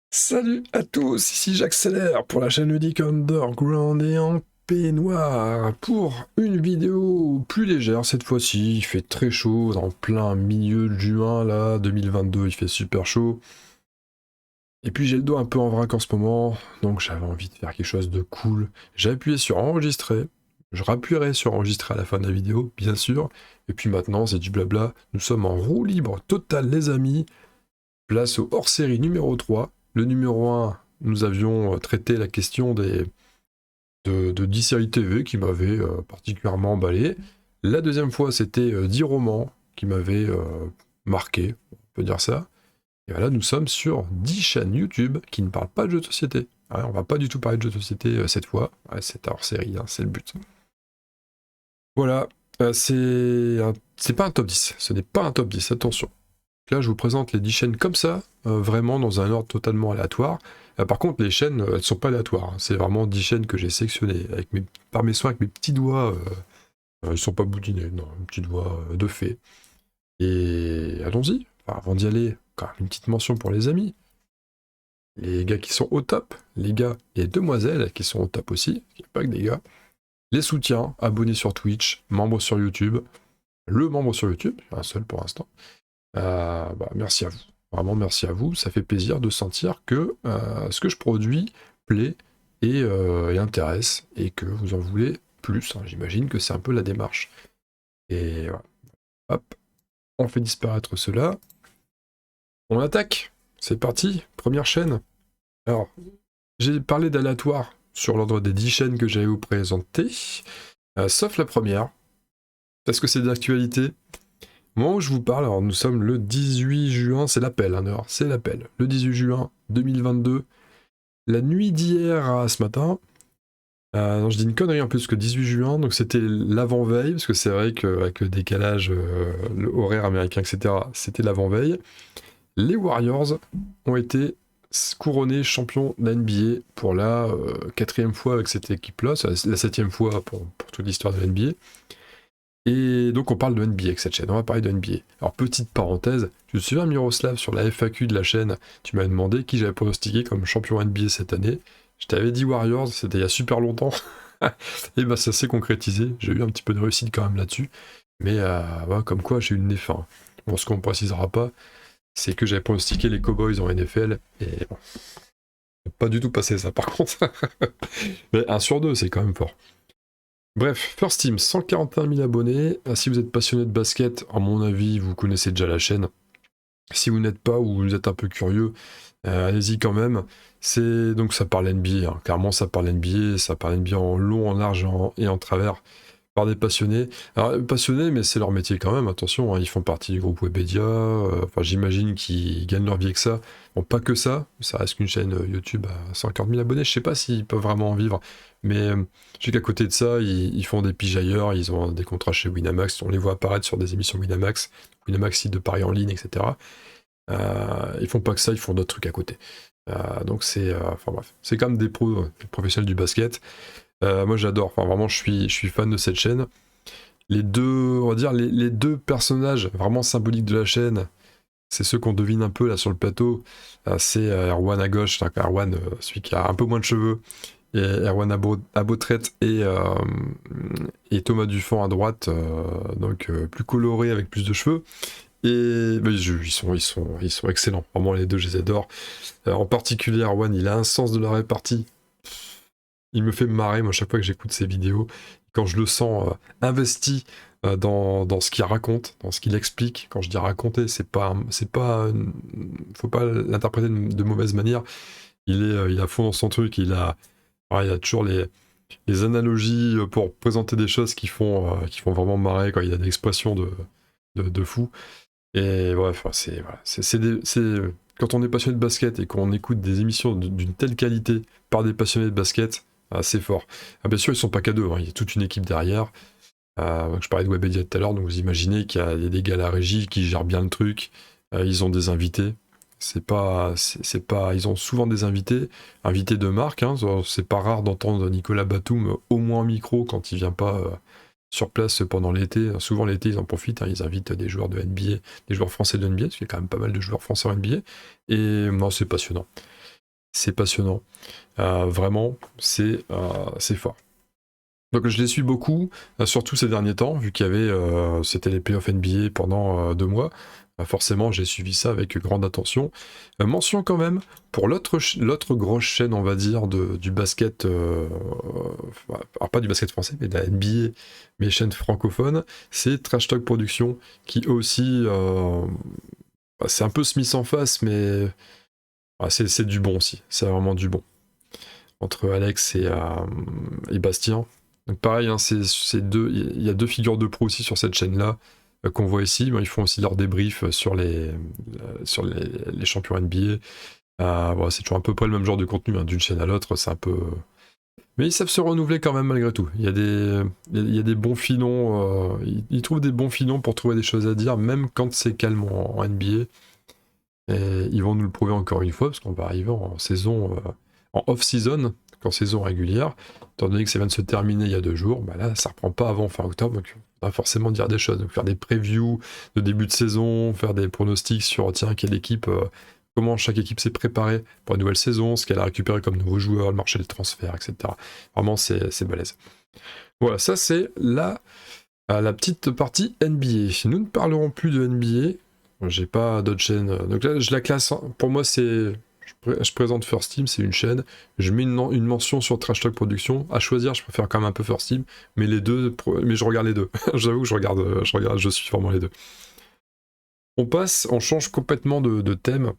Salut à tous, ici j'accélère pour la chaîne ludique Underground et en peignoir pour une vidéo plus légère cette fois-ci. Il fait très chaud, en plein milieu de juin là, 2022, il fait super chaud. Et puis j'ai le dos un peu en vrac en ce moment, donc j'avais envie de faire quelque chose de cool. J'ai appuyé sur enregistrer, je rappuierai sur enregistrer à la fin de la vidéo, bien sûr. Et puis maintenant c'est du blabla, nous sommes en roue libre totale les amis. Place au hors-série numéro 3. Le numéro 1, nous avions traité la question de 10 séries TV qui m'avaient particulièrement emballé. La deuxième fois, c'était 10 romans qui m'avaient marqué, on peut dire ça. Et voilà, nous sommes sur 10 chaînes YouTube qui ne parlent pas de jeux de société. Ouais, on va pas du tout parler de jeux de société cette fois. Ouais, c'est hors-série, hein, c'est le but. Voilà, c'est pas un top 10. Ce n'est pas un top 10, attention. Là, je vous présente les 10 chaînes comme ça, vraiment dans un ordre totalement aléatoire. Par contre, les chaînes, elles sont pas aléatoires, hein. C'est vraiment 10 chaînes que j'ai sélectionnées par mes soins, avec mes petits doigts. Ils sont pas boudinés, non, mes petits doigts de fée. Et allons-y. Enfin, avant d'y aller, quand même une petite mention pour les amis. Les gars qui sont au top, les gars et demoiselles qui sont au top aussi, il n'y a pas que des gars. Les soutiens, abonnés sur Twitch, membres sur YouTube. Le membre sur YouTube, un seul pour l'instant. Merci à vous. Vraiment, merci à vous. Ça fait plaisir de sentir que ce que je produis plaît et intéresse et que vous en voulez plus, hein. J'imagine que c'est un peu la démarche. Et voilà. Hop, on fait disparaître cela. On attaque. C'est parti. Première chaîne. Alors, j'ai parlé d'aléatoire sur l'ordre des 10 chaînes que j'allais vous présenter, sauf la première, parce que c'est d'actualité. Au moment où je vous parle, alors nous sommes le 18 juin, c'est l'appel, hein, alors c'est l'appel. Le 18 juin 2022, la nuit d'hier à ce matin, non, je dis une connerie en plus que 18 juin, donc c'était l'avant-veille, parce que c'est vrai qu'avec le décalage, le horaire américain, etc., c'était l'avant-veille. Les Warriors ont été couronnés champions de la NBA pour la quatrième fois avec cette équipe-là, c'est la septième fois pour toute l'histoire de la NBA. Et donc on parle de NBA avec cette chaîne, on va parler de NBA. Alors petite parenthèse, je me souviens Miroslav sur la FAQ de la chaîne, tu m'as demandé qui j'avais pronostiqué comme champion NBA cette année. Je t'avais dit Warriors, c'était il y a super longtemps. Et bah ça s'est concrétisé, j'ai eu un petit peu de réussite quand même là-dessus. Mais ouais, comme quoi j'ai eu le nez fin. Bon, ce qu'on ne précisera pas, c'est que j'avais pronostiqué les Cowboys en NFL, et bon, pas du tout passé ça par contre. Mais 1 sur 2, c'est quand même fort. Bref, First Team, 141 000 abonnés. Si vous êtes passionné de basket, à mon avis, vous connaissez déjà la chaîne. Si vous n'êtes pas ou vous êtes un peu curieux, allez-y quand même. Donc ça parle NBA, hein. Clairement ça parle NBA, ça parle NBA en long, en large et en travers par des passionnés. Alors passionnés, mais c'est leur métier quand même. Attention, hein, ils font partie du groupe Webedia. Enfin, j'imagine qu'ils gagnent leur vie avec ça. Bon, pas que ça reste qu'une chaîne YouTube à 140 000 abonnés. Je sais pas s'ils peuvent vraiment en vivre, mais je sais qu'à côté de ça, ils font des piges ailleurs. Ils ont des contrats chez Winamax. On les voit apparaître sur des émissions Winamax, site de paris en ligne, etc. Ils font pas que ça, ils font d'autres trucs à côté. Donc enfin bref, c'est quand même des professionnels du basket. Moi j'adore, enfin vraiment je suis fan de cette chaîne. Les deux, on va dire les deux personnages vraiment symboliques de la chaîne, c'est ceux qu'on devine un peu là sur le plateau. C'est Erwan à gauche, enfin, Erwan, celui qui a un peu moins de cheveux, et Erwan à Beautrette et Thomas Dufont à droite, donc plus coloré avec plus de cheveux. Et bah, ils sont excellents, vraiment les deux je les adore. En particulier Erwan, il a un sens de la répartie. Il me fait marrer, moi, chaque fois que j'écoute ses vidéos, quand je le sens investi dans ce qu'il raconte, dans ce qu'il explique. Quand je dis raconter, faut pas l'interpréter de mauvaise manière. Il est à fond dans son truc. Il a toujours les analogies pour présenter des choses qui font vraiment marrer. Quand il a des expressions de fou. Et bref, voilà, quand on est passionné de basket et qu'on écoute des émissions d'une telle qualité par des passionnés de basket, c'est fort. Ah, bien sûr, ils sont pas qu'à deux, hein, il y a toute une équipe derrière. Je parlais de Webedia tout à l'heure, donc vous imaginez qu'il y a des gars à la régie qui gèrent bien le truc. Ils ont des invités. C'est pas, ils ont souvent des invités de marque, hein. C'est pas rare d'entendre Nicolas Batum au moins en micro quand il vient pas sur place pendant l'été. Souvent l'été, ils en profitent, hein, ils invitent des joueurs de NBA, des joueurs français de NBA, parce qu'il y a quand même pas mal de joueurs français en NBA. Et non, c'est passionnant. c'est passionnant. Vraiment, c'est fort. Donc je les suis beaucoup, surtout ces derniers temps, vu qu'il y avait, c'était les playoffs NBA pendant 2 mois. Forcément, j'ai suivi ça avec grande attention. Mention quand même, pour l'autre grosse chaîne, on va dire, du basket, alors pas du basket français, mais de la NBA, mais chaîne francophone, c'est Trash Talk Production, qui aussi, c'est un peu Smith en face, mais c'est du bon aussi, c'est vraiment du bon. Entre Alex et Bastien. Donc pareil, hein, il y a 2 figures de pro aussi sur cette chaîne-là qu'on voit ici. Ils font aussi leur débrief sur les champions NBA. Voilà, c'est toujours à peu près le même genre de contenu, hein, d'une chaîne à l'autre, c'est un peu... Mais ils savent se renouveler quand même malgré tout. Il y a des bons filons, ils trouvent des bons filons pour trouver des choses à dire, même quand c'est calme en NBA. Et ils vont nous le prouver encore une fois, parce qu'on va arriver en saison... en off-season, qu'en saison régulière, étant donné que ça vient de se terminer il y a 2 jours, bah là ça reprend pas avant fin octobre, donc on va forcément dire des choses, donc faire des previews de début de saison, faire des pronostics sur tiens quelle équipe, comment chaque équipe s'est préparée pour la nouvelle saison, ce qu'elle a récupéré comme nouveaux joueurs, le marché des transferts, etc. Vraiment c'est balèze. Voilà, ça c'est la petite partie NBA. Nous ne parlerons plus de NBA, j'ai pas d'autres chaînes, donc là je la classe, pour moi c'est... Je présente First Team, c'est une chaîne. Je mets une mention sur Trash Talk Production. À choisir, je préfère quand même un peu First Team, mais je regarde les deux. J'avoue que je suis vraiment les deux. On change complètement de thème.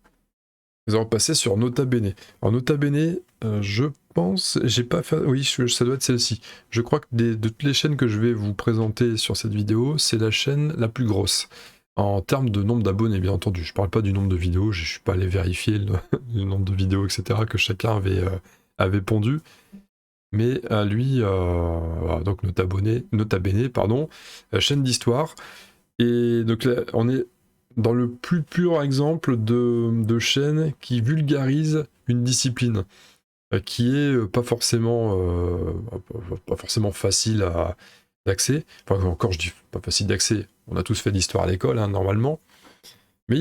Nous allons passer sur Nota Bene. Alors Nota Bene, je pense, j'ai pas fait. Oui, ça doit être celle-ci. Je crois que de toutes les chaînes que je vais vous présenter sur cette vidéo, c'est la chaîne la plus grosse. En termes de nombre d'abonnés, bien entendu. Je parle pas du nombre de vidéos, je suis pas allé vérifier le nombre de vidéos, etc., que chacun avait pondu. Mais lui, donc Nota Bene, pardon, chaîne d'histoire. Et donc là, on est dans le plus pur exemple de chaîne qui vulgarise une discipline, qui est pas forcément facile d'accès. Enfin, encore, je dis pas facile d'accès. On a tous fait d'histoire à l'école, hein, normalement. Mais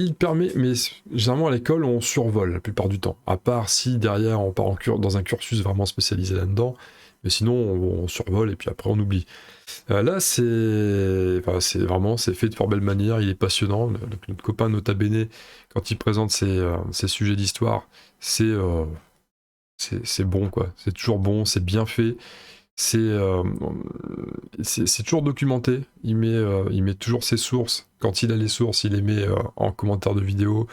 généralement à l'école, on survole la plupart du temps. À part si derrière, on part dans un cursus vraiment spécialisé là-dedans. Mais sinon, on survole et puis après, on oublie. Là, c'est fait de fort belle manière. Il est passionnant. Donc, notre copain Nota Bene, quand il présente ses sujets d'histoire, c'est bon, quoi. C'est toujours bon, c'est bien fait. C'est toujours documenté. Il met toujours ses sources. Quand il a les sources, il les met en commentaire de vidéo.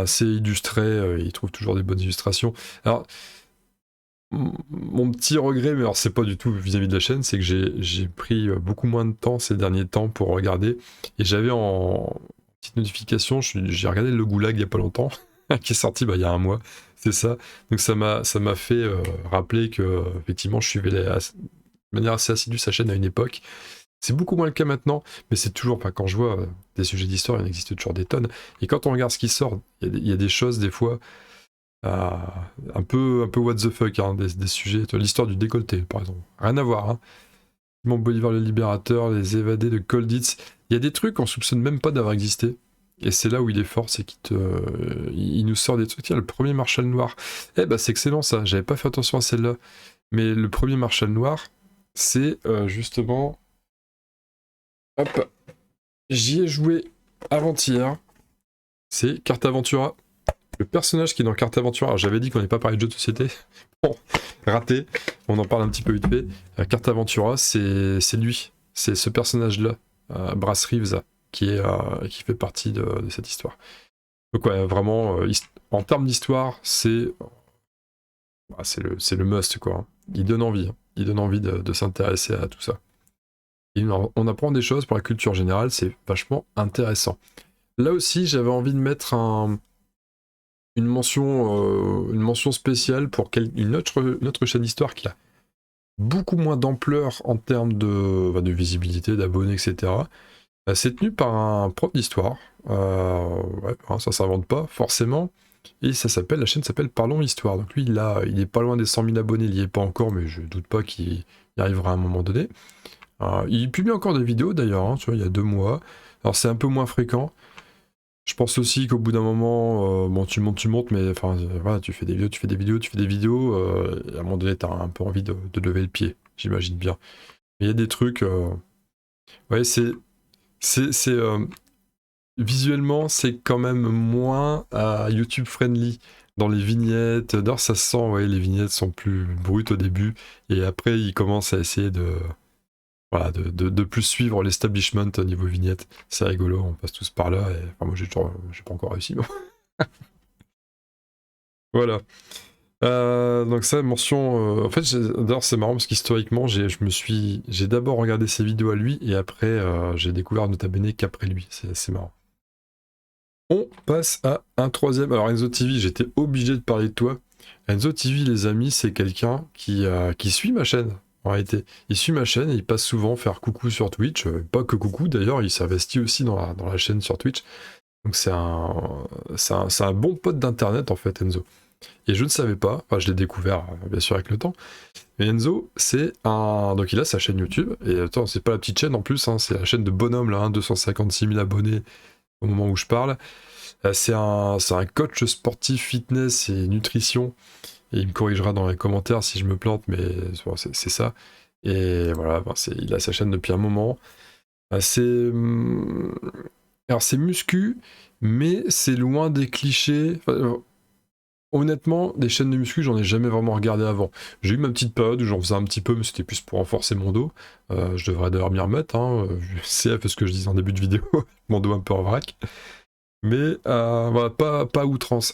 C'est illustré. Il trouve toujours des bonnes illustrations. Alors, mon petit regret, mais alors c'est pas du tout vis-à-vis de la chaîne, c'est que j'ai pris beaucoup moins de temps ces derniers temps pour regarder. Et j'avais en petite notification, j'ai regardé le Goulag il y a pas longtemps, qui est sorti il y a 1 mois. C'est ça. Donc ça m'a fait rappeler que effectivement je suivais de manière assez assidue sa chaîne à une époque. C'est beaucoup moins le cas maintenant, mais c'est toujours, quand je vois des sujets d'histoire, il en existe toujours des tonnes. Et quand on regarde ce qui sort, il y a des choses des fois un peu what the fuck, hein, des sujets, l'histoire du décolleté par exemple. Rien à voir. Hein. Simon Bolivar le Libérateur, les évadés de Colditz. Il y a des trucs qu'on soupçonne même pas d'avoir existé. Et c'est là où il est fort, c'est il nous sort des trucs. Tiens, le premier Marshal Noir. C'est excellent ça, j'avais pas fait attention à celle-là. Mais le premier Marshal Noir, c'est justement... Hop, j'y ai joué avant-hier. C'est Carte Aventura. Le personnage qui est dans Carte Aventura, alors j'avais dit qu'on n'avait pas parlé de jeu de société. Bon, raté. On en parle un petit peu vite fait. Carte Aventura, c'est lui. C'est ce personnage-là, Brass Reeves, qui fait partie de cette histoire. Donc ouais, vraiment, en termes d'histoire, c'est le must, quoi. Il donne envie. Hein. Il donne envie de s'intéresser à tout ça. Et on apprend des choses pour la culture générale, c'est vachement intéressant. Là aussi, j'avais envie de mettre une mention spéciale pour une autre chaîne d'histoire qui a beaucoup moins d'ampleur en termes de visibilité, d'abonnés, etc. C'est tenu par un prof d'histoire. Ça s'invente pas forcément. Et la chaîne s'appelle Parlons Histoire. Donc lui, il est pas loin des 100 000 abonnés, il y est pas encore, mais je doute pas qu'il y arrivera à un moment donné. Il publie encore des vidéos d'ailleurs, hein, tu vois, il y a 2 mois. Alors c'est un peu moins fréquent. Je pense aussi qu'au bout d'un moment, bon, tu montes, mais enfin, voilà, tu fais des vidéos, et à un moment donné, t'as un peu envie de lever le pied, j'imagine bien. Mais il y a des trucs, ouais, c'est visuellement, c'est quand même moins YouTube friendly dans les vignettes. D'ailleurs, ça se sent, ouais, les vignettes sont plus brutes au début, et après, ils commencent à essayer voilà, de plus suivre l'establishment au niveau vignette. C'est rigolo, on passe tous par là, et enfin, moi, j'ai pas encore réussi, bon. Voilà. Donc ça, mention... en fait, d'ailleurs, c'est marrant parce qu'historiquement, j'ai d'abord regardé ses vidéos à lui, et après, j'ai découvert Nota Bene qu'après lui. C'est marrant. On passe à un troisième. Alors Enzo TV, j'étais obligé de parler de toi. Enzo TV, les amis, c'est quelqu'un qui suit ma chaîne. En réalité, il suit ma chaîne et il passe souvent faire coucou sur Twitch. Pas que coucou, d'ailleurs, il s'investit aussi dans la chaîne sur Twitch. Donc c'est un bon pote d'internet en fait, Enzo. Et je ne savais pas, enfin je l'ai découvert bien sûr avec le temps. Mais Enzo, donc il a sa chaîne YouTube. Et attends, c'est pas la petite chaîne en plus, hein, c'est la chaîne de bonhomme là, 256 000 abonnés au moment où je parle. C'est un coach sportif, fitness et nutrition. Et il me corrigera dans les commentaires si je me plante, mais bon, c'est ça. Et voilà, il a sa chaîne depuis un moment. Alors c'est muscu, mais c'est loin des clichés. Enfin, honnêtement, des chaînes de muscu, j'en ai jamais vraiment regardé avant. J'ai eu ma petite période où j'en faisais un petit peu, mais c'était plus pour renforcer mon dos. Je devrais d'ailleurs m'y remettre, hein, c'est un peu ce que je disais en début de vidéo, mon dos un peu en vrac. Mais voilà, pas outrance.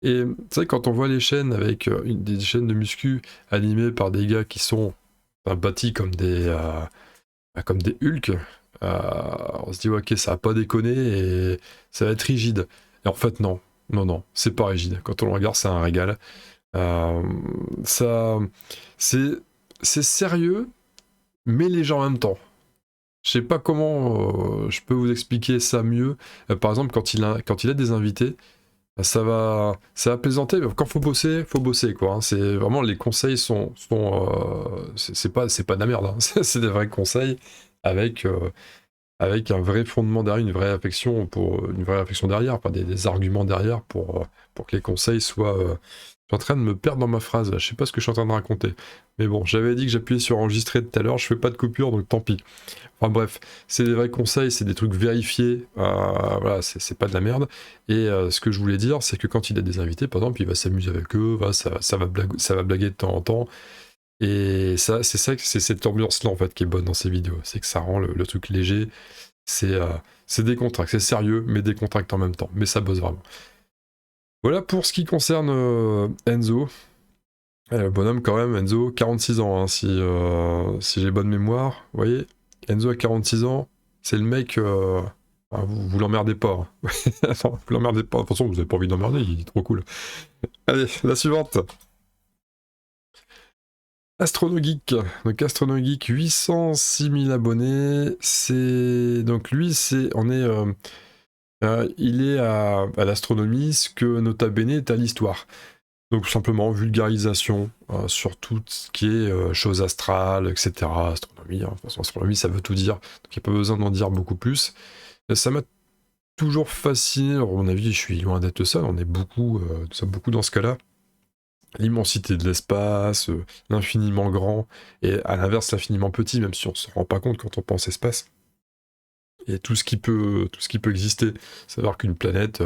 Et c'est vrai, quand on voit les chaînes avec des chaînes de muscu animées par des gars qui sont bâtis comme des Hulk, on se dit, ouais, ok, ça va pas déconner et ça va être rigide. Et en fait, non, c'est pas rigide. Quand on le regarde, c'est un régal. Euh, ça, c'est sérieux, mais léger en même temps. Je sais pas comment je peux vous expliquer ça mieux. Par exemple, quand il a des invités, ça va plaisanter, mais quand faut bosser quoi. Hein. C'est vraiment, les conseils c'est pas de la merde. Hein. C'est des vrais conseils avec un vrai fondement derrière, une vraie réflexion derrière, pas des arguments derrière pour que les conseils soient. Je suis en train de me perdre dans ma phrase. Là. Je sais pas ce que je suis en train de raconter. Mais bon, j'avais dit que j'appuyais sur enregistrer tout à l'heure. Je fais pas de coupure, donc tant pis. Enfin bref, c'est des vrais conseils, c'est des trucs vérifiés, voilà, c'est pas de la merde. Et ce que je voulais dire, c'est que quand il a des invités, par exemple, il va s'amuser avec eux, voilà, ça va blaguer de temps en temps. Et ça, c'est cette ambiance-là en fait qui est bonne dans ces vidéos, c'est que ça rend le truc léger, c'est décontracté, c'est sérieux, mais décontracté en même temps, mais ça bosse vraiment. Voilà pour ce qui concerne Enzo. Bonhomme quand même, Enzo, 46 ans, hein, si j'ai bonne mémoire, vous voyez. Enzo a 46 ans, c'est le mec... vous l'emmerdez pas. Hein. Attends, vous l'emmerdez pas. De toute façon, vous avez pas envie d'emmerder, il est trop cool. Allez, la suivante. Astronogeek. Donc Astronogeek, 806 000 abonnés. Donc lui, il est à l'astronomie ce que Nota Bene est à l'histoire. Donc simplement vulgarisation sur tout ce qui est choses astrales, etc. Astronomie, hein. De toute façon, astronomie, ça veut tout dire. Donc il n'y a pas besoin d'en dire beaucoup plus. Ça m'a toujours fasciné. Alors, à mon avis, je suis loin d'être seul. On est beaucoup dans ce cas-là. L'immensité de l'espace, l'infiniment grand, et à l'inverse, l'infiniment petit, même si on ne se rend pas compte quand on pense espace. Et tout ce qui peut exister. Savoir qu'une planète...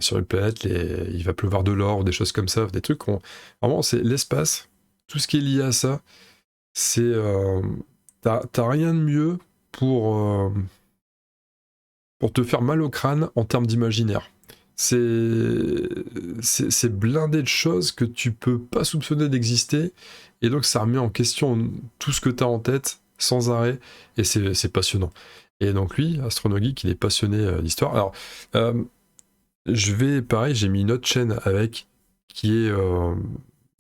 sur une planète, il va pleuvoir de l'or, des choses comme ça, des trucs vraiment, c'est l'espace, tout ce qui est lié à ça, c'est... t'as rien de mieux pour te faire mal au crâne en termes d'imaginaire. C'est blindé de choses que tu peux pas soupçonner d'exister, et donc ça remet en question tout ce que t'as en tête, sans arrêt, et c'est passionnant. Et donc lui, Astronogeek, il est passionné d'histoire. Alors... pareil, j'ai mis une autre chaîne avec, qui est...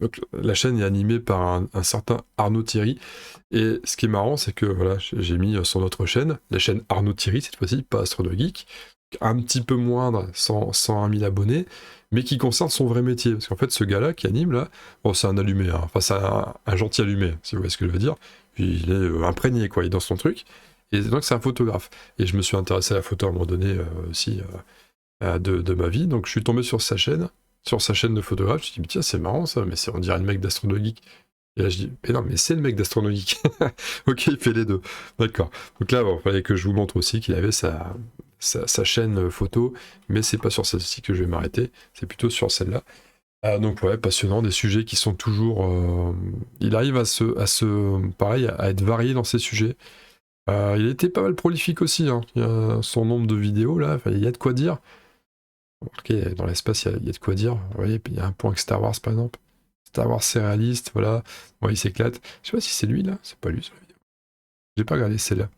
donc, la chaîne est animée par un certain Arnaud Thierry, et ce qui est marrant, c'est que voilà, j'ai mis son autre chaîne, la chaîne Arnaud Thierry, cette fois-ci, pas Astronogeek, un petit peu moindre, 101 000 abonnés, mais qui concerne son vrai métier, parce qu'en fait, ce gars-là qui anime, là, bon, c'est un allumé, hein. Enfin, c'est un gentil allumé, si vous voyez ce que je veux dire, puis il est imprégné, quoi, il est dans son truc, Et donc c'est un photographe. Et je me suis intéressé à la photo à un moment donné aussi de ma vie. Donc je suis tombé sur sa chaîne de photographe. Je me suis dit, tiens, c'est marrant ça, mais on dirait le mec d'Astronogeek. Et là je dis, mais non, mais c'est le mec d'Astronogeek. Ok, il fait les deux. D'accord. Donc là, il fallait que je vous montre aussi qu'il avait sa chaîne photo, mais c'est pas sur celle-ci que je vais m'arrêter, c'est plutôt sur celle-là. Donc ouais, passionnant, des sujets qui sont toujours... il arrive pareil, à être varié dans ses sujets. Il était pas mal prolifique aussi, hein. Il y a son nombre de vidéos là, il y a de quoi dire. Remarquez, dans l'espace, il y a de quoi dire. Vous voyez, il y a un point avec Star Wars par exemple. Star Wars c'est réaliste, voilà. Ouais, il s'éclate. Je sais pas si c'est lui là, c'est pas lui sur la vidéo. J'ai pas regardé celle-là.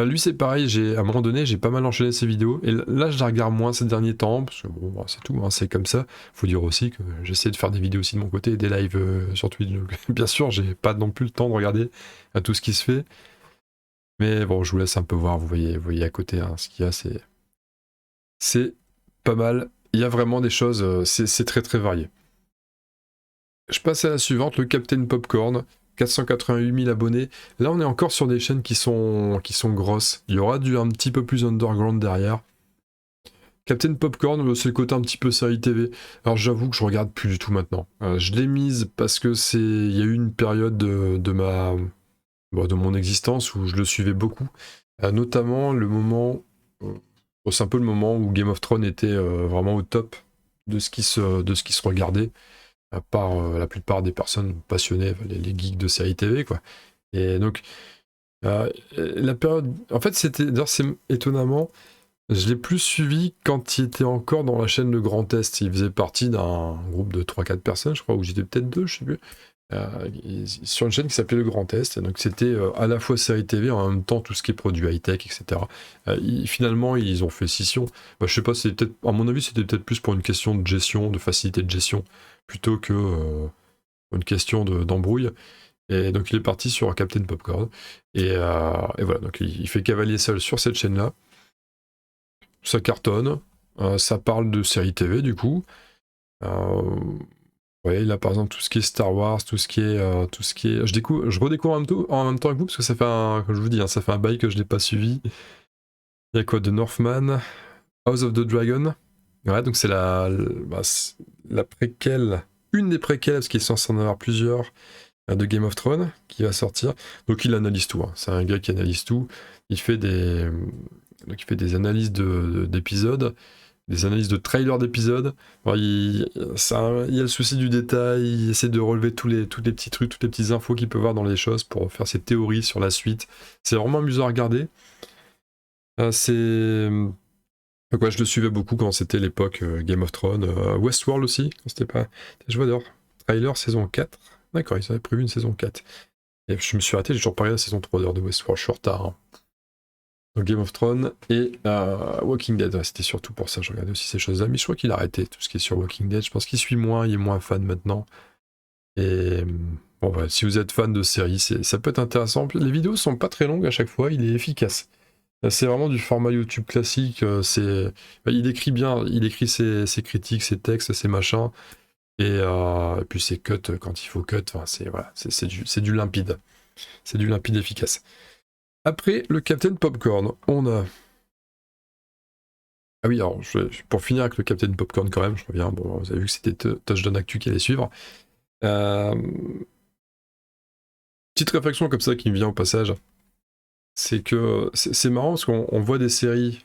Lui c'est pareil, à un moment donné j'ai pas mal enchaîné ses vidéos, et là je la regarde moins ces derniers temps, parce que bon, bah, c'est tout, hein, c'est comme ça. Faut dire aussi que j'essaie de faire des vidéos aussi de mon côté, des lives sur Twitch, donc bien sûr j'ai pas non plus le temps de regarder à tout ce qui se fait, mais bon je vous laisse un peu voir, vous voyez à côté, hein, ce qu'il y a, c'est pas mal, il y a vraiment des choses, c'est très très varié. Je passe à la suivante, le Captain Popcorn. 488 000 abonnés. Là, on est encore sur des chaînes qui sont grosses. Il y aura un petit peu plus underground derrière. Captain Popcorn, c'est le côté un petit peu série TV. Alors, j'avoue que je regarde plus du tout maintenant. Je l'ai mise parce que il y a eu une période de mon existence où je le suivais beaucoup. Notamment le moment, c'est un peu le moment où Game of Thrones était vraiment au top de ce qui se regardait par la plupart des personnes passionnées, les geeks de séries TV, quoi. Et donc, la période... En fait, d'ailleurs, c'est étonnamment, je l'ai plus suivi quand il était encore dans la chaîne Le Grand Est. Il faisait partie d'un groupe de 3-4 personnes, je crois, ou j'étais peut-être 2, je sais plus. Sur une chaîne qui s'appelait Le Grand Est, donc c'était à la fois série TV, en même temps tout ce qui est produit high-tech, etc. Finalement, ils ont fait scission. Bah, je sais pas, à mon avis, c'était peut-être plus pour une question de gestion, de facilité de gestion, plutôt que une question d'embrouille. Et donc il est parti sur Captain Popcorn. Et voilà, donc il fait cavalier seul sur cette chaîne-là. Ça cartonne. Ça parle de série TV, du coup. Ouais, là par exemple tout ce qui est Star Wars, tout ce qui est, je redécouvre en même temps avec vous parce que ça fait comme je vous dis, hein, ça fait un bail que je l'ai pas suivi. Il y a quoi de Northman, House of the Dragon. Ouais, donc c'est la préquelle, une des préquelles parce qu'il est censé en avoir plusieurs de Game of Thrones qui va sortir. Donc il analyse tout. Hein. C'est un gars qui analyse tout. Il fait des analyses d'épisodes. Des analyses de trailers d'épisodes. Il y a le souci du détail, il essaie de relever tous les petits trucs, toutes les petites infos qu'il peut voir dans les choses pour faire ses théories sur la suite. C'est vraiment amusant à regarder. Donc ouais, je le suivais beaucoup quand c'était l'époque Game of Thrones. Westworld aussi, quand c'était pas... Je vois d'ailleurs, trailer saison 4. D'accord, ils avaient prévu une saison 4. Et je me suis arrêté, j'ai toujours pas regardé la saison 3 d'heure de Westworld, je suis en retard. Hein. Donc Game of Thrones et Walking Dead, ouais, c'était surtout pour ça, je regardais aussi ces choses-là, mais je crois qu'il a arrêté tout ce qui est sur Walking Dead, je pense qu'il suit moins, il est moins fan maintenant. Et bon, ouais, si vous êtes fan de séries, ça peut être intéressant. Les vidéos sont pas très longues à chaque fois, il est efficace. C'est vraiment du format YouTube classique, il écrit bien, il écrit ses critiques, ses textes, ses machins, et puis ses cuts quand il faut cut, enfin, c'est du limpide. C'est du limpide efficace. Après le Captain Popcorn, on a... Ah oui, alors, pour finir avec le Captain Popcorn quand même, je reviens, bon, vous avez vu que c'était Touchdown Actu qui allait suivre. Petite réflexion comme ça qui me vient au passage, c'est que c'est marrant parce qu'on voit des séries.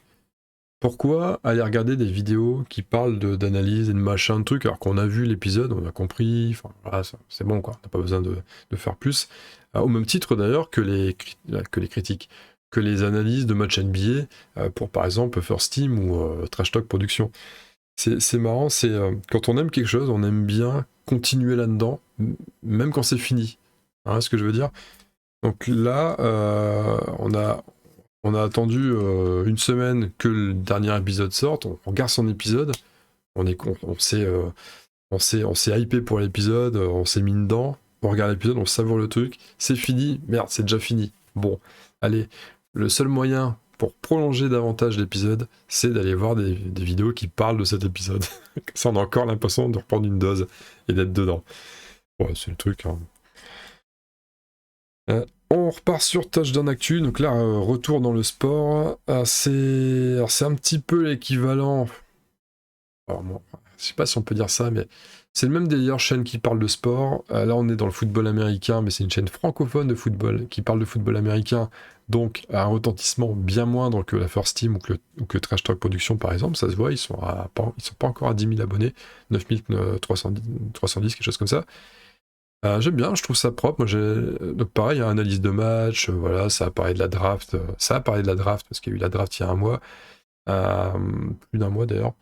Pourquoi aller regarder des vidéos qui parlent d'analyse et de machin de trucs alors qu'on a vu l'épisode, on a compris, enfin voilà, c'est bon quoi, on n'a pas besoin de faire plus. Au même titre d'ailleurs que les critiques, que les analyses de match NBA pour par exemple First Team ou Trash Talk Production. C'est marrant, quand on aime quelque chose, on aime bien continuer là-dedans, même quand c'est fini. Hein, ce que je veux dire. Donc là, on a attendu une semaine que le dernier épisode sorte, on regarde son épisode, on s'est hypé pour l'épisode, on s'est mis dedans, on regarde l'épisode, on savoure le truc, c'est fini, merde, c'est déjà fini. Bon, allez, le seul moyen pour prolonger davantage l'épisode, c'est d'aller voir des vidéos qui parlent de cet épisode. Ça, on a encore l'impression de reprendre une dose et d'être dedans. Ouais, c'est le truc, hein. On repart sur Touchdown Actu, donc là, retour dans le sport. Alors, c'est un petit peu l'équivalent. Alors, bon, je sais pas si on peut dire ça, mais c'est le même délire, chaîne qui parle de sport. Là, on est dans le football américain, mais c'est une chaîne francophone de football qui parle de football américain, donc à un retentissement bien moindre que la First Team ou que Trash Talk Production, par exemple. Ça se voit, ils sont pas encore à 10 000 abonnés, 9 310, quelque chose comme ça. J'aime bien, je trouve ça propre. Moi, donc pareil, hein, analyse de match, voilà, ça a parlé de la draft. Ça a parlé de la draft parce qu'il y a eu la draft il y a un mois, plus d'un mois d'ailleurs.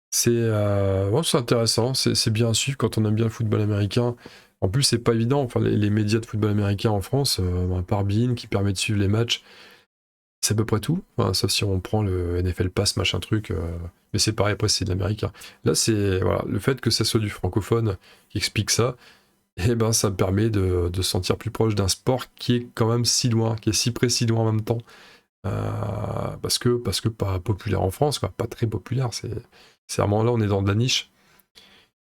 C'est intéressant, c'est bien à suivre quand on aime bien le football américain. En plus, c'est pas évident. Enfin, les médias de football américain en France, à part beIN qui permet de suivre les matchs, c'est à peu près tout. Enfin, sauf si on prend le NFL Pass, machin truc. Mais c'est pareil, après, c'est de l'américain. Là, c'est voilà, le fait que ça soit du francophone qui explique ça, et ben, ça me permet de se sentir plus proche d'un sport qui est quand même si loin, qui est si près, si loin en même temps. Parce que pas populaire en France, quoi, pas très populaire. C'est vraiment là, on est dans de la niche.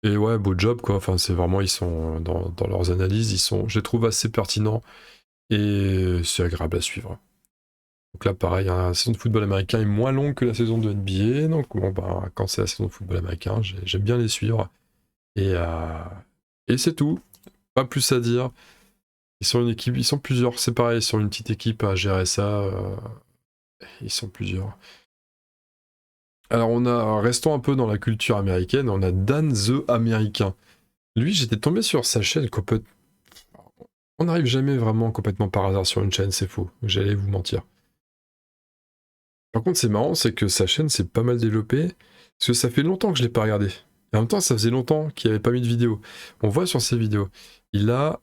Et ouais, beau job, quoi. Enfin, c'est vraiment, ils sont dans leurs analyses, je les trouve assez pertinents et c'est agréable à suivre. Donc là, pareil, hein, la saison de football américain est moins longue que la saison de NBA. Donc, bon, bah, quand c'est la saison de football américain, j'aime bien les suivre. Et c'est tout. Pas plus à dire. Ils sont une équipe, ils sont plusieurs, c'est pareil, ils sont une petite équipe à gérer ça. Ils sont plusieurs. Alors restons un peu dans la culture américaine, on a Dan the Américain. Lui, j'étais tombé sur sa chaîne on n'arrive jamais vraiment complètement par hasard sur une chaîne, c'est faux, j'allais vous mentir. Par contre, c'est marrant, c'est que sa chaîne s'est pas mal développée, parce que ça fait longtemps que je l'ai pas regardé. Et en même temps, ça faisait longtemps qu'il avait pas mis de vidéo. On voit sur ses vidéos. D'ailleurs,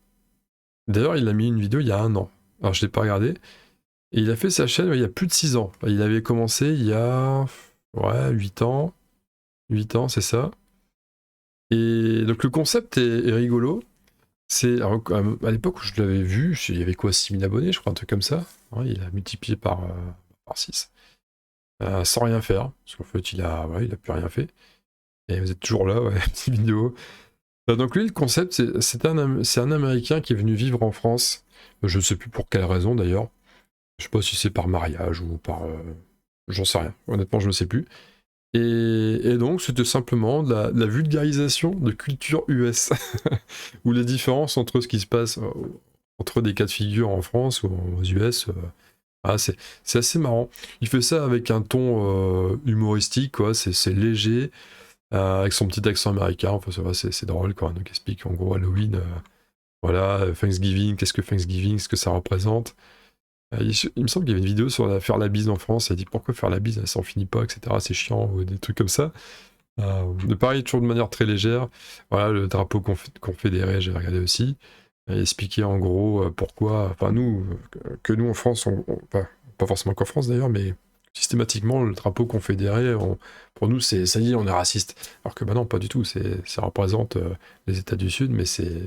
il a mis une vidéo il y a 1 an. Alors, je l'ai pas regardé. Et il a fait sa chaîne il y a plus de 6 ans. Il avait commencé il y a 8 ans. 8 ans, c'est ça. Et donc le concept est rigolo. Alors, à l'époque où je l'avais vu, il y avait quoi, 6000 abonnés, je crois, un truc comme ça. Ouais, il a multiplié par 6. Sans rien faire. Parce qu'en fait, il a plus rien fait. Et vous êtes toujours là, ouais, petite vidéo. Donc lui, le concept, c'est un Américain qui est venu vivre en France. Je ne sais plus pour quelle raison d'ailleurs. Je sais pas si c'est par mariage ou par... j'en sais rien. Honnêtement, je ne sais plus. Et donc, c'était simplement de la vulgarisation de culture US, ou les différences entre ce qui se passe entre des cas de figure en France ou aux US. C'est assez marrant. Il fait ça avec un ton humoristique, quoi. C'est léger, avec son petit accent américain. Enfin, c'est drôle, quoi. Donc, il explique en gros Halloween, voilà, Thanksgiving, qu'est-ce que Thanksgiving, ce que ça représente. Il me semble qu'il y avait une vidéo sur faire la bise en France. Il a dit pourquoi faire la bise, ça en finit pas, etc. C'est chiant, ou des trucs comme ça. De pareil, toujours de manière très légère. Voilà, le drapeau confédéré, j'ai regardé aussi. Il expliquait en gros pourquoi, enfin nous, que nous en France, pas forcément qu'en France d'ailleurs, mais systématiquement, le drapeau confédéré, pour nous, ça y est, on est raciste. Alors que bah non, pas du tout. Ça représente les États du Sud, mais c'est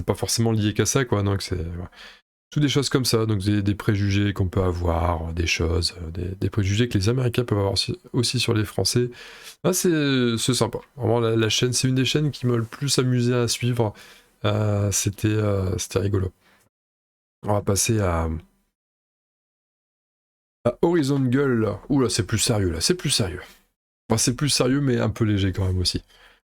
pas forcément lié qu'à ça, quoi. Donc c'est... Voilà. Toutes des choses comme ça, donc des préjugés qu'on peut avoir, des choses, des préjugés que les Américains peuvent avoir aussi sur les Français. C'est sympa. Vraiment, la chaîne, c'est une des chaînes qui m'a le plus amusé à suivre. C'était rigolo. On va passer à Horizon Girl. Oula, c'est plus sérieux là, c'est plus sérieux. Enfin, c'est plus sérieux, mais un peu léger quand même aussi.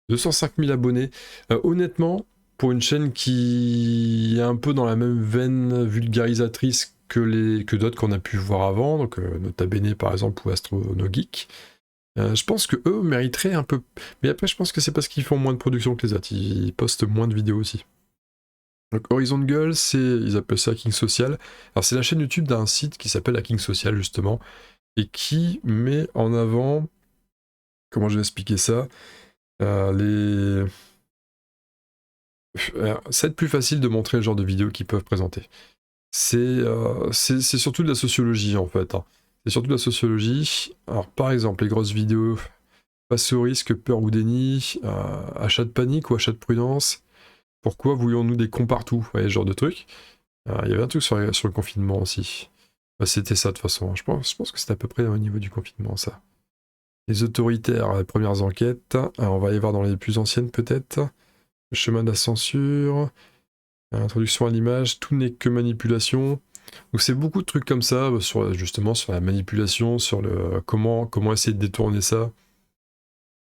205 000 abonnés. Honnêtement, pour une chaîne qui est un peu dans la même veine vulgarisatrice que d'autres qu'on a pu voir avant, donc Nota Bene par exemple ou AstroNoGeek, je pense que eux mériteraient un peu. Mais après, je pense que c'est parce qu'ils font moins de production que les autres, ils postent moins de vidéos aussi. Donc Horizon Girl, ils appellent ça King Social. Alors c'est la chaîne YouTube d'un site qui s'appelle la King Social justement, et qui met en avant, comment je vais expliquer ça, ça va être plus facile de montrer le genre de vidéos qu'ils peuvent présenter. C'est surtout de la sociologie en fait. Hein. C'est surtout de la sociologie. Alors par exemple, les grosses vidéos, face au risque, peur ou déni, achat de panique ou achat de prudence, pourquoi voulions-nous des cons partout, vous voyez, ce genre de truc. Il y avait un truc sur le confinement aussi. C'était ça de toute façon. Je pense que c'était à peu près au niveau du confinement ça. Les autoritaires, les premières enquêtes. Alors, on va aller voir dans les plus anciennes peut-être. Le chemin de la censure. Introduction à l'image, tout n'est que manipulation. Donc c'est beaucoup de trucs comme ça, justement sur la manipulation, sur le comment essayer de détourner ça.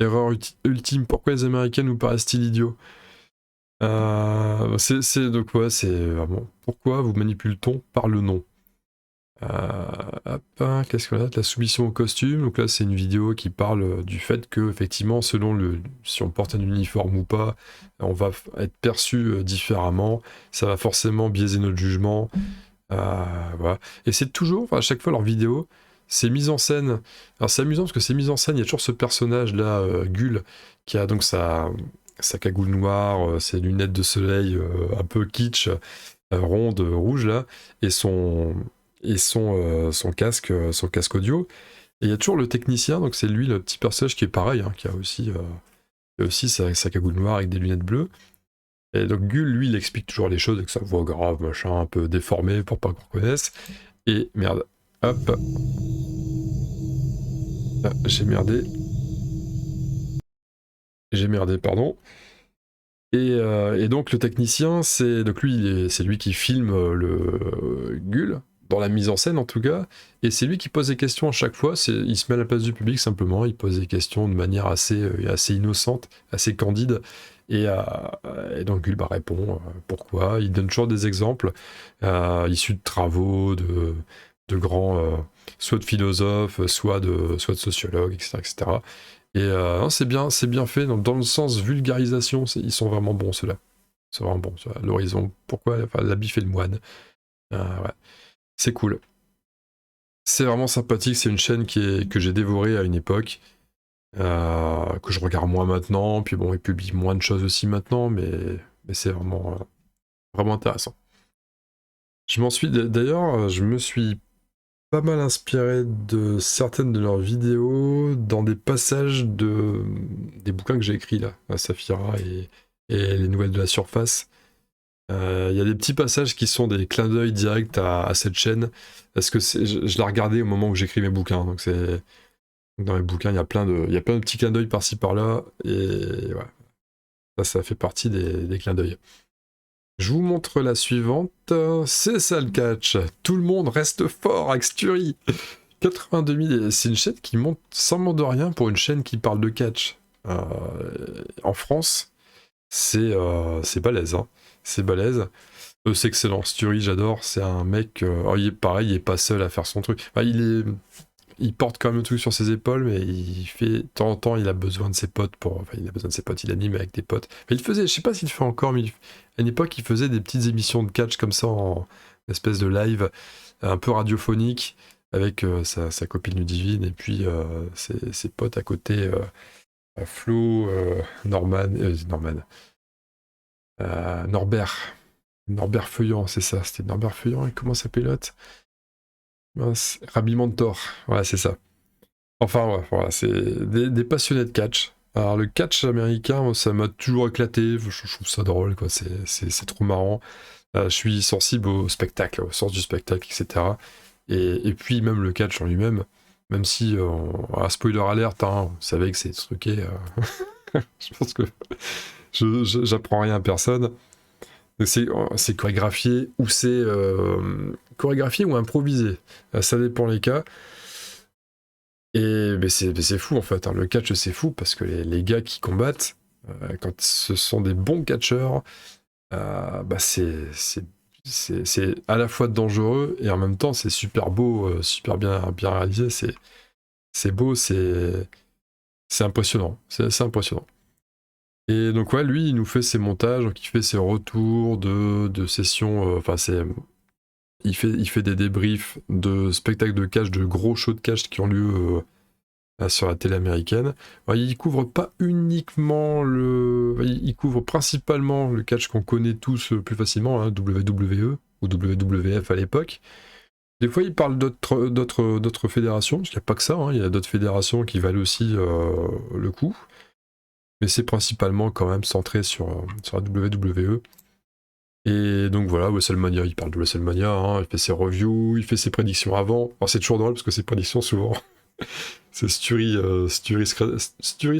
Erreur ultime, pourquoi les Américains nous paraissent-ils idiots? Donc ouais, c'est vraiment pourquoi vous manipule-t-on par le nom? Qu'est-ce qu'on a? La soumission au costume. Donc là, c'est une vidéo qui parle du fait que, effectivement, selon si on porte un uniforme ou pas, on va être perçu différemment. Ça va forcément biaiser notre jugement. Voilà. Et c'est toujours, enfin, à chaque fois, leur vidéo, c'est mise en scène. Alors c'est amusant parce que c'est mise en scène. Il y a toujours ce personnage-là, Gull, qui a donc sa cagoule noire, ses lunettes de soleil un peu kitsch, ronde, rouge là, et son casque audio. Et il y a toujours le technicien, donc c'est lui le petit personnage qui est pareil, hein, qui a aussi sa cagoule noire avec des lunettes bleues. Et donc Gull, lui, il explique toujours les choses avec sa voix grave, machin, un peu déformée pour pas qu'on reconnaisse. Et merde, hop. Ah, j'ai merdé. J'ai merdé, pardon. Et donc le technicien, c'est lui qui filme le Gull, dans la mise en scène en tout cas, et c'est lui qui pose des questions à chaque fois, il se met à la place du public simplement, il pose des questions de manière assez innocente, assez candide, et donc Gull répond pourquoi, il donne toujours des exemples issus de travaux de grands, soit de philosophes, soit de sociologues, etc. etc. Et non, c'est bien fait, dans le sens vulgarisation, ils sont vraiment bons ceux-là. Ils sont vraiment bons, l'horizon. Pourquoi l'habit fait le moine. Ouais. C'est cool. C'est vraiment sympathique, c'est une chaîne que j'ai dévorée à une époque, que je regarde moins maintenant, puis bon, ils publient moins de choses aussi maintenant, mais c'est vraiment intéressant. D'ailleurs, je me suis pas mal inspiré de certaines de leurs vidéos dans des passages des bouquins que j'ai écrits là, à Saphira et les nouvelles de la surface. Il y a des petits passages qui sont des clins d'œil directs à cette chaîne, parce que je l'ai regardé au moment où j'écris mes bouquins, donc dans mes bouquins il y a plein de petits clins d'œil par-ci par-là, et ouais, ça fait partie des clins d'œil. Je vous montre la suivante, c'est ça le catch, tout le monde reste fort avec Sturi. 82 000, c'est une chaîne qui monte sans mot de rien pour une chaîne qui parle de catch. En France, c'est balèze, hein. C'est balèze. C'est excellent. Sturi, j'adore. C'est un mec. Il est pareil, il est pas seul à faire son truc. Enfin, il porte quand même le truc sur ses épaules, mais il fait. De temps en temps, il a besoin de ses potes pour. Enfin, il a besoin de ses potes, il anime avec des potes. Mais il faisait, je sais pas s'il le fait encore, mais à une époque, il faisait des petites émissions de catch comme ça en espèce de live, un peu radiophonique, avec sa copine Ludivine, et puis ses potes à côté, Flo, Norman. Norbert Feuillant, c'est ça, c'était Norbert Feuillant, et comment s'appelle l'autre? Mince, Rabbi Mentor, voilà, c'est ça. Enfin, ouais, voilà, c'est des passionnés de catch. Alors, le catch américain, ça m'a toujours éclaté, je trouve ça drôle, quoi, c'est trop marrant. Je suis sensible au spectacle, au sens du spectacle, etc. Et puis, même le catch en lui-même, même si, spoiler alert, hein, vous savez que c'est truqué, je pense que j'apprends rien à personne. C'est chorégraphié ou chorégraphié ou improvisé. Ça dépend les cas. Mais c'est fou en fait. Hein. Le catch c'est fou parce que les gars qui combattent, quand ce sont des bons catcheurs, c'est à la fois dangereux et en même temps c'est super beau, super bien réalisé. C'est beau, c'est impressionnant. C'est impressionnant. Et donc ouais, lui, il nous fait ses montages, donc il fait ses retours de sessions, il fait des débriefs de spectacles de catch, de gros shows de catch qui ont lieu sur la télé américaine. Alors, il couvre pas uniquement il couvre principalement le catch qu'on connaît tous plus facilement, hein, WWE ou WWF à l'époque. Des fois, il parle d'autres fédérations, parce qu'il n'y a pas que ça, hein, il y a d'autres fédérations qui valent aussi le coup. Mais c'est principalement quand même centré sur la WWE. Et donc voilà, WrestleMania, il parle de WrestleMania, hein, il fait ses reviews, il fait ses prédictions avant. Alors c'est toujours drôle parce que ses prédictions souvent, c'est Sturi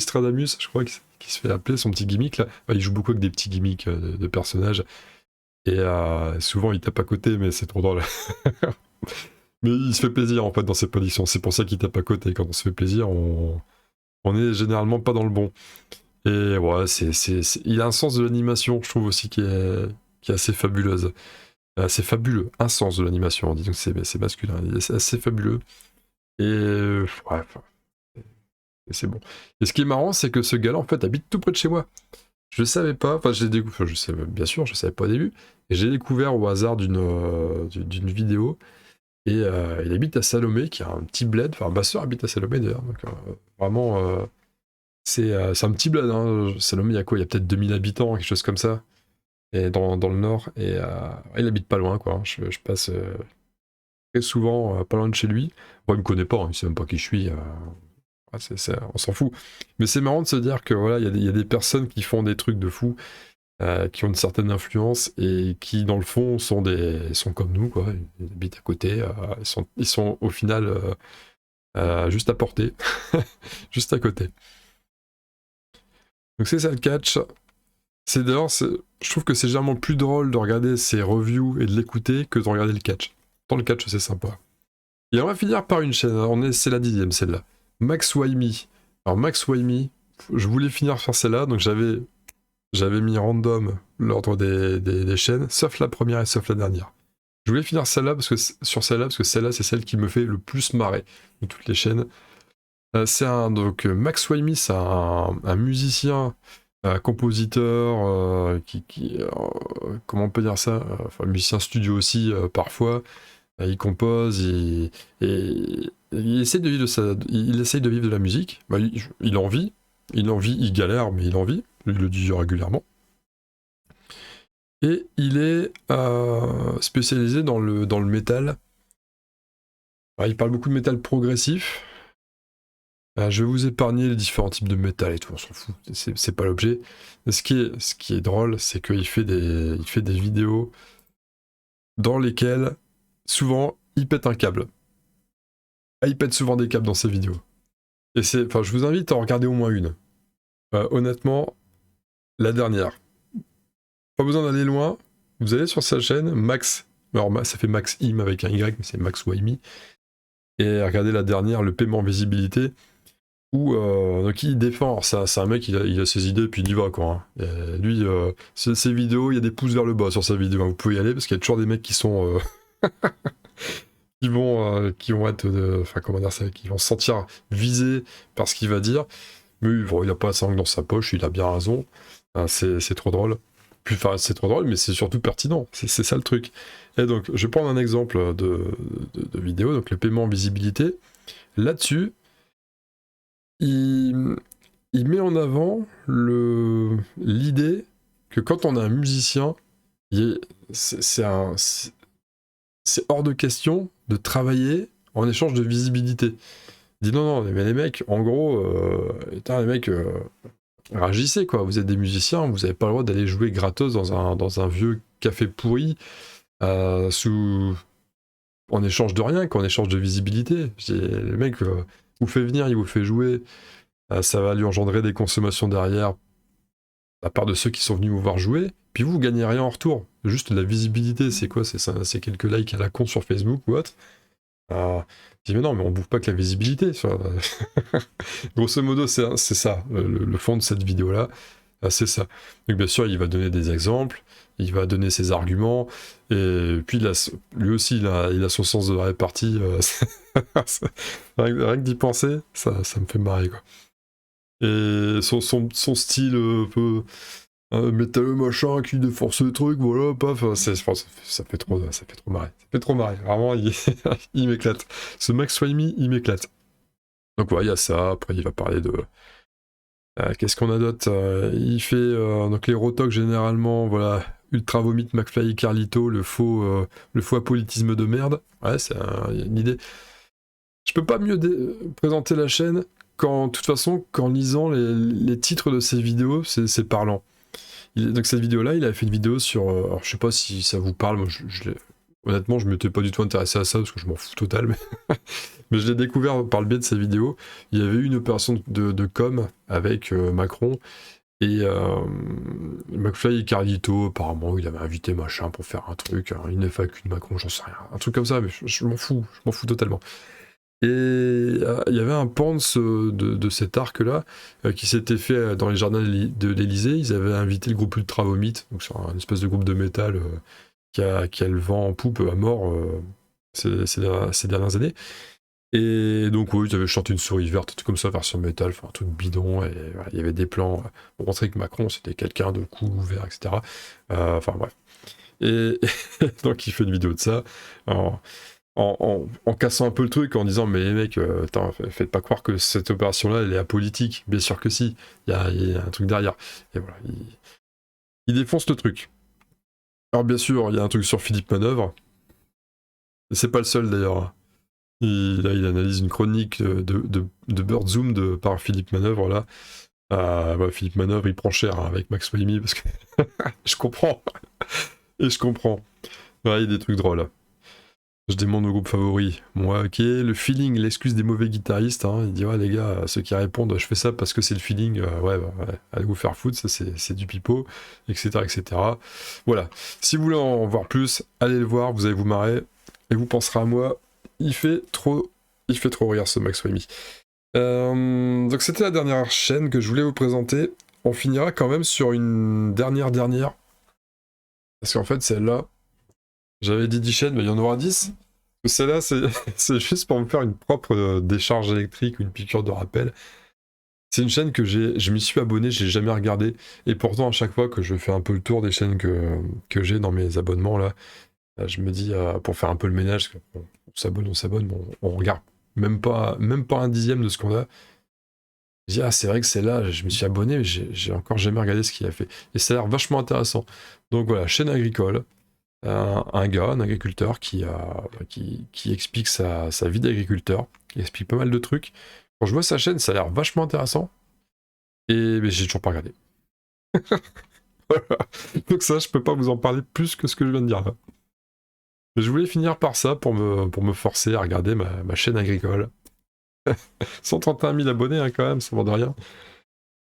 Stradamus, je crois, qui se fait appeler son petit gimmick là. Enfin, il joue beaucoup avec des petits gimmicks de personnages. Et souvent il tape à côté, mais c'est trop drôle. Mais il se fait plaisir en fait dans ses prédictions. C'est pour ça qu'il tape à côté. Quand on se fait plaisir, on est généralement pas dans le bon. Et ouais, il a un sens de l'animation, je trouve aussi, qui est assez fabuleuse. C'est fabuleux, un sens de l'animation, disons que c'est masculin, c'est assez fabuleux. Et ouais, enfin, c'est bon. Et ce qui est marrant, c'est que ce gars-là, en fait, habite tout près de chez moi. Je savais pas, enfin, je savais, bien sûr, je savais pas au début, et j'ai découvert au hasard d'une vidéo, et il habite à Salomé, qui a un petit bled, enfin, ma soeur habite à Salomé d'ailleurs, donc vraiment, c'est un petit bled, hein. Salomé, il y a quoi? Il y a peut-être 2000 habitants, quelque chose comme ça, et dans le nord, et il habite pas loin, quoi. Je passe très souvent pas loin de chez lui. Bon, il me connaît pas, hein, il sait même pas qui je suis. On s'en fout. Mais c'est marrant de se dire que voilà, il y a des personnes qui font des trucs de fou, qui ont une certaine influence et qui, dans le fond, sont comme nous, quoi. Ils habitent à côté, ils sont au final juste à portée, juste à côté. Donc c'est ça le catch. C'est d'ailleurs, je trouve que c'est généralement plus drôle de regarder ses reviews et de l'écouter que de regarder le catch. Dans le catch, c'est sympa. Et on va finir par une chaîne, c'est la 10e celle-là. Max Waimi. Alors Max Waimi, je voulais finir par celle-là, donc j'avais mis random l'ordre des chaînes, sauf la première et sauf la dernière. Je voulais finir celle-là sur celle-là, parce que celle-là, c'est celle qui me fait le plus marrer de toutes les chaînes. Donc Max Waimi, c'est un musicien, compositeur, comment on peut dire ça, enfin musicien studio aussi parfois. Il compose, il essaie de vivre il essaye de vivre de la musique. Bah, il en vit, il galère, mais il en vit. Il le dit régulièrement. Et il est spécialisé dans le métal. Alors, il parle beaucoup de métal progressif. Je vais vous épargner les différents types de métal et tout, on s'en fout, c'est pas l'objet. Ce qui est drôle, c'est qu'il fait des vidéos dans lesquelles, souvent, il pète un câble. Il pète souvent des câbles dans ses vidéos. Et je vous invite à en regarder au moins une. Honnêtement, la dernière. Pas besoin d'aller loin, vous allez sur sa chaîne, Max, alors ça fait Max Im avec un Y, mais c'est Max Waimi. Et regardez la dernière, le paiement visibilité, où donc il défend, alors c'est un mec, il a ses idées, puis il y va, quoi. Hein. Lui, ses vidéos, il y a des pouces vers le bas sur sa vidéo, hein. Vous pouvez y aller, parce qu'il y a toujours des mecs qui sont... qui vont être, enfin comment dire ça, qui vont se sentir visés par ce qu'il va dire. Mais bon, il a pas sa langue dans sa poche, il a bien raison. C'est trop drôle. Puis, enfin, c'est trop drôle, mais c'est surtout pertinent. C'est ça le truc. Et donc, je vais prendre un exemple de vidéo, donc le paiement en visibilité. Là-dessus, il met en avant l'idée que quand on a un musicien, c'est hors de question de travailler en échange de visibilité. Il dit non, mais les mecs, en gros, les mecs, réagissez, quoi. Vous êtes des musiciens, vous n'avez pas le droit d'aller jouer gratos dans un vieux café pourri en échange de rien, quoi, en échange de visibilité. Le mec vous fait venir, il vous fait jouer, ça va lui engendrer des consommations derrière, à part de ceux qui sont venus vous voir jouer, puis vous gagnez rien en retour. Juste de la visibilité, c'est quoi? C'est quelques likes à la con sur Facebook ou autre. Je dis mais non, mais on bouffe pas que la visibilité. Grosso modo, c'est ça, le fond de cette vidéo-là, c'est ça. Donc bien sûr, il va donner des exemples, il va donner ses arguments, et puis lui aussi, il a son sens de la répartie. Rien que d'y penser, ça me fait marrer, quoi. Et son style un peu métal machin qui déforce le truc, voilà, paf, ça fait trop marrer. Ça fait trop marrer. Vraiment, il m'éclate. Ce Max Waimi, il m'éclate. Donc ouais, il y a ça. Après, il va parler de... qu'est-ce qu'on a d'autre? Il fait donc les rotocs généralement, voilà, Ultra Vomit, McFly et Carlito, le faux apolitisme de merde. Ouais, c'est une idée. Je peux pas mieux présenter la chaîne de toute façon, qu'en lisant les titres de ces vidéos, c'est parlant. Donc cette vidéo-là, il a fait une vidéo sur... alors je sais pas si ça vous parle, moi honnêtement je m'étais pas du tout intéressé à ça parce que je m'en fous total, mais je l'ai découvert par le biais de ces vidéos. Il y avait eu une opération de com avec Macron, Et McFly et Carlito, apparemment, il avait invité machin pour faire un truc, une FAQ de Macron, j'en sais rien. Un truc comme ça, mais je m'en fous totalement. Et il y avait un pan de cet arc-là qui s'était fait dans les jardins de l'Élysée. Ils avaient invité le groupe Ultra Vomit, donc c'est un espèce de groupe de métal qui a le vent en poupe à mort ces dernières années. Et donc oui, ils avaient chanté une souris verte, un truc comme ça, version métal, enfin un truc bidon, et voilà, il y avait des plans pour montrer que Macron c'était quelqu'un de cool, ouvert, etc. Enfin bref. Et donc il fait une vidéo de ça, en cassant un peu le truc, en disant mais les mecs, faites pas croire que cette opération-là elle est apolitique, bien sûr que si, il y a un truc derrière. Et voilà, il défonce le truc. Alors bien sûr, il y a un truc sur Philippe Manœuvre, et c'est pas le seul d'ailleurs. Il analyse une chronique de Bird Zoom par Philippe Manœuvre, là. Philippe Manœuvre, il prend cher avec Max Wayme, parce que je comprends. Et je comprends. Ouais, il y a des trucs drôles. Je demande au groupe favori. Moi, ok, le feeling, l'excuse des mauvais guitaristes. Hein. Il dit, ouais, les gars, ceux qui répondent, je fais ça parce que c'est le feeling. Ouais, allez vous faire foutre, ça c'est du pipeau, etc., etc. Voilà. Si vous voulez en voir plus, allez le voir, vous allez vous marrer. Et vous penserez à moi. Il fait trop rire ce Max Wayme. Donc c'était la dernière chaîne que je voulais vous présenter. On finira quand même sur une dernière. Parce qu'en fait, celle-là, j'avais dit 10 chaînes, mais il y en aura 10. Celle-là, c'est juste pour me faire une propre décharge électrique, une piqûre de rappel. C'est une chaîne que je m'y suis abonné, j'ai jamais regardé. Et pourtant, à chaque fois que je fais un peu le tour des chaînes que j'ai dans mes abonnements, là, je me dis, pour faire un peu le ménage, parce on s'abonne, mais on regarde même pas un dixième de ce qu'on a. Je dis, c'est vrai que c'est là, je me suis abonné, mais j'ai encore jamais regardé ce qu'il a fait. Et ça a l'air vachement intéressant. Donc voilà, chaîne agricole, un agriculteur qui explique sa vie d'agriculteur, qui explique pas mal de trucs. Quand je vois sa chaîne, ça a l'air vachement intéressant. Mais j'ai toujours pas regardé. Voilà. Donc ça, je peux pas vous en parler plus que ce que je viens de dire là. Je voulais finir par ça pour me forcer à regarder ma chaîne agricole. 131 000 abonnés hein, quand même, ça vaut de rien.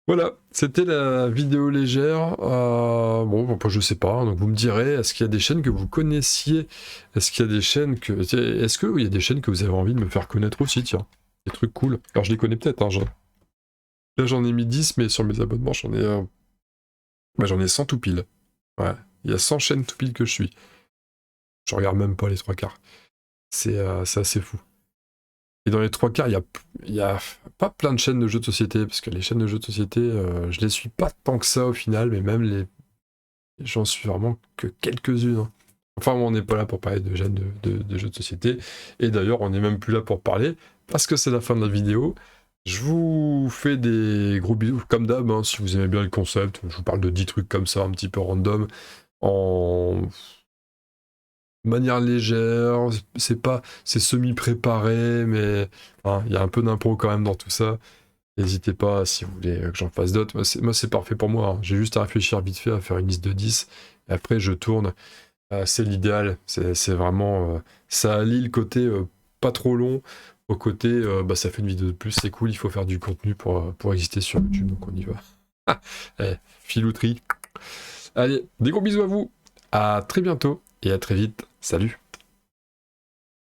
Voilà, c'était la vidéo légère. Bon, je sais pas, donc vous me direz, est-ce qu'il y a des chaînes que vous connaissiez? Est-ce qu'il y a des chaînes que... Est-ce qu'il y a des chaînes que vous avez envie de me faire connaître aussi, tiens? Des trucs cool. Alors je les connais peut-être, hein, là j'en ai mis 10, mais sur mes abonnements, j'en ai 100 tout pile. Ouais, il y a 100 chaînes tout pile que je suis. Je regarde même pas les trois quarts. C'est assez fou. Et dans les trois quarts, il y a pas plein de chaînes de jeux de société, parce que les chaînes de jeux de société, je les suis pas tant que ça au final, mais même j'en suis vraiment que quelques-unes. Hein. Enfin, on n'est pas là pour parler de chaînes de jeux de société, et d'ailleurs, on n'est même plus là pour parler, parce que c'est la fin de la vidéo. Je vous fais des gros bisous, comme d'hab, hein, si vous aimez bien le concept, je vous parle de 10 trucs comme ça, un petit peu random, en manière légère, c'est semi-préparé, mais il y a un peu d'impro quand même dans tout ça. N'hésitez pas si vous voulez que j'en fasse d'autres. Moi, c'est parfait pour moi. Hein. J'ai juste à réfléchir vite fait à faire une liste de 10. Et après, je tourne. C'est l'idéal. C'est vraiment... ça allie le côté pas trop long au côté ça fait une vidéo de plus, c'est cool, il faut faire du contenu pour exister sur YouTube. Donc on y va. Filouterie. Allez, des gros bisous à vous. À très bientôt et à très vite. Salut.